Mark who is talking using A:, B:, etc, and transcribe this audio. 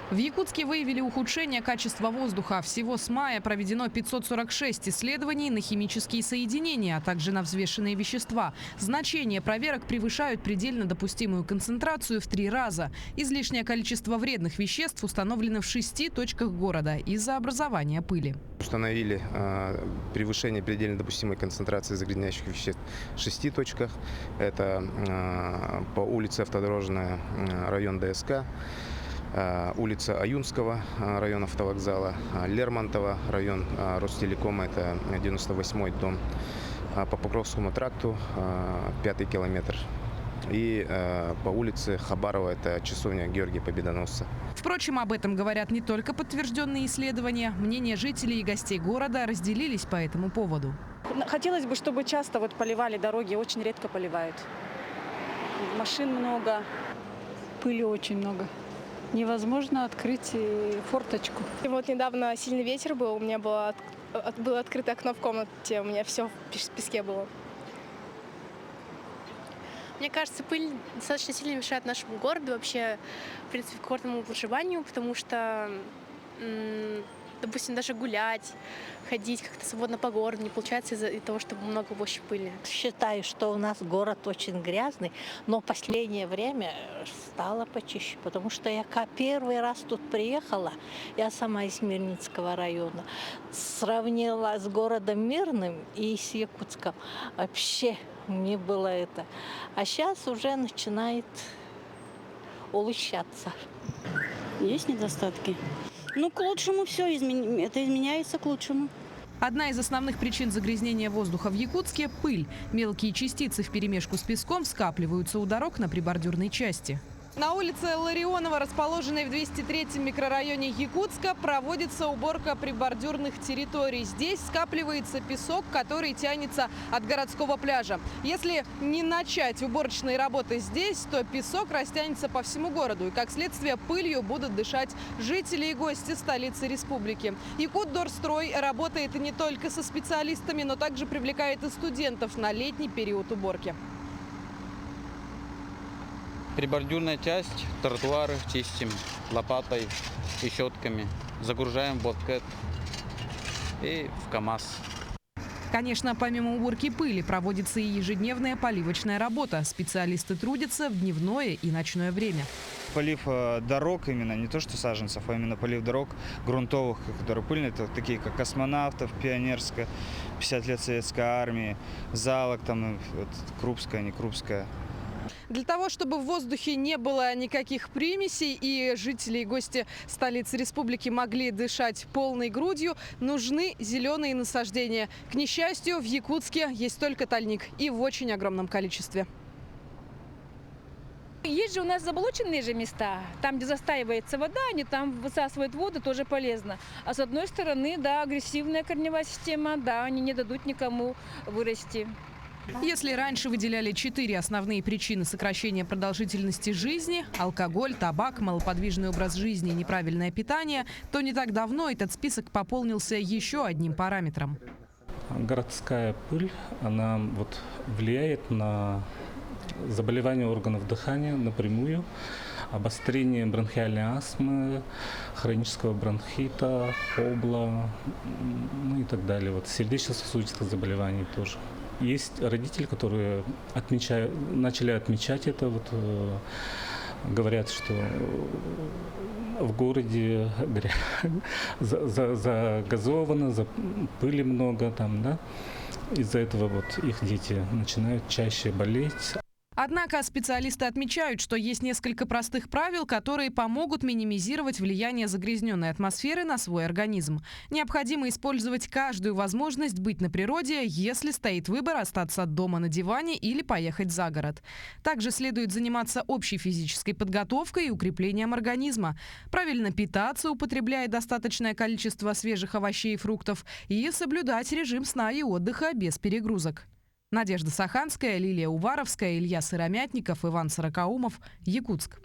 A: В Якутске выявили ухудшение качества воздуха. Всего с мая проведено 546 исследований на химические соединения, а также на взвешенные вещества. Значения проверок превышают предельно допустимую концентрацию в 3 раза. Излишнее количество вредных веществ установлено в 6 точках города из-за образования пыли.
B: Установили превышение предельно допустимой концентрации загрязняющих веществ в 6 точках. Это по улице Автодорожная, район ДСК, улица Аюнского, район автовокзала, Лермонтова, район Ростелекома, это 98-й дом, по Покровскому тракту, 5-й километр. И по улице Хабарова, это часовня Георгия Победоносца.
A: Впрочем, об этом говорят не только подтвержденные исследования. Мнения жителей и гостей города разделились по этому поводу.
C: Хотелось бы, чтобы часто поливали дороги, очень редко поливают. Машин много.
D: Пыли очень много. Невозможно открыть форточку.
E: И вот недавно сильный ветер был, у меня было открытое окно в комнате, у меня все в песке было.
F: Мне кажется, пыль достаточно сильно мешает нашему городу, вообще, в принципе, комфортному проживанию, потому что, допустим, даже гулять, ходить как-то свободно по городу не получается из-за того, что много очень пыли.
G: Считаю, что у нас город очень грязный, но в последнее время стало почище, потому что я первый раз тут приехала, я сама из Мирницкого района, сравнила с городом Мирным и с Якутском. Вообще мне было это. А сейчас уже начинает улучшаться.
C: Есть недостатки. Ну, к лучшему все, это изменяется к лучшему.
A: Одна из основных причин загрязнения воздуха в Якутске – пыль. Мелкие частицы вперемешку с песком скапливаются у дорог на прибордюрной части. На улице Ларионова, расположенной в 203-м микрорайоне Якутска, проводится уборка прибордюрных территорий. Здесь скапливается песок, который тянется от городского пляжа. Если не начать уборочные работы здесь, то песок растянется по всему городу. И, как следствие, пылью будут дышать жители и гости столицы республики. Якутдорстрой работает не только со специалистами, но также привлекает и студентов на летний период уборки.
H: Прибордюрная часть, тротуары чистим лопатой и щетками. Загружаем в бобкэт и в КАМАЗ.
A: Конечно, помимо уборки пыли проводится и ежедневная поливочная работа. Специалисты трудятся в дневное и ночное время.
I: Полив дорог именно, не то что саженцев, а именно полив дорог грунтовых, которые пыльные, это такие как Космонавтов, Пионерская, 50 лет Советской армии, Залог, там, вот, Крупская, не Крупская.
A: Для того, чтобы в воздухе не было никаких примесей и жители и гости столицы республики могли дышать полной грудью, нужны зеленые насаждения. К несчастью, в Якутске есть только тальник и в очень огромном количестве.
J: Есть же у нас заболоченные же места, там, где застаивается вода, они там высасывают воду, тоже полезно. А с одной стороны, да, агрессивная корневая система, да, они не дадут никому вырасти.
A: Если раньше выделяли 4 основные причины сокращения продолжительности жизни – алкоголь, табак, малоподвижный образ жизни и неправильное питание, то не так давно этот список пополнился еще одним параметром.
K: Городская пыль, она влияет на заболевания органов дыхания напрямую, обострение бронхиальной астмы, хронического бронхита, обла, ну и так далее. Сердечно-сосудистых заболеваний тоже. Есть родители, которые начали отмечать это. Говорят, что в городе загазовано, пыли много там, да. Из-за этого их дети начинают чаще болеть.
A: Однако специалисты отмечают, что есть несколько простых правил, которые помогут минимизировать влияние загрязненной атмосферы на свой организм. Необходимо использовать каждую возможность быть на природе, если стоит выбор остаться дома на диване или поехать за город. Также следует заниматься общей физической подготовкой и укреплением организма, правильно питаться, употребляя достаточное количество свежих овощей и фруктов, и соблюдать режим сна и отдыха без перегрузок. Надежда Саханская, Лилия Уваровская, Илья Сыромятников, Иван Сорокаумов, Якутск.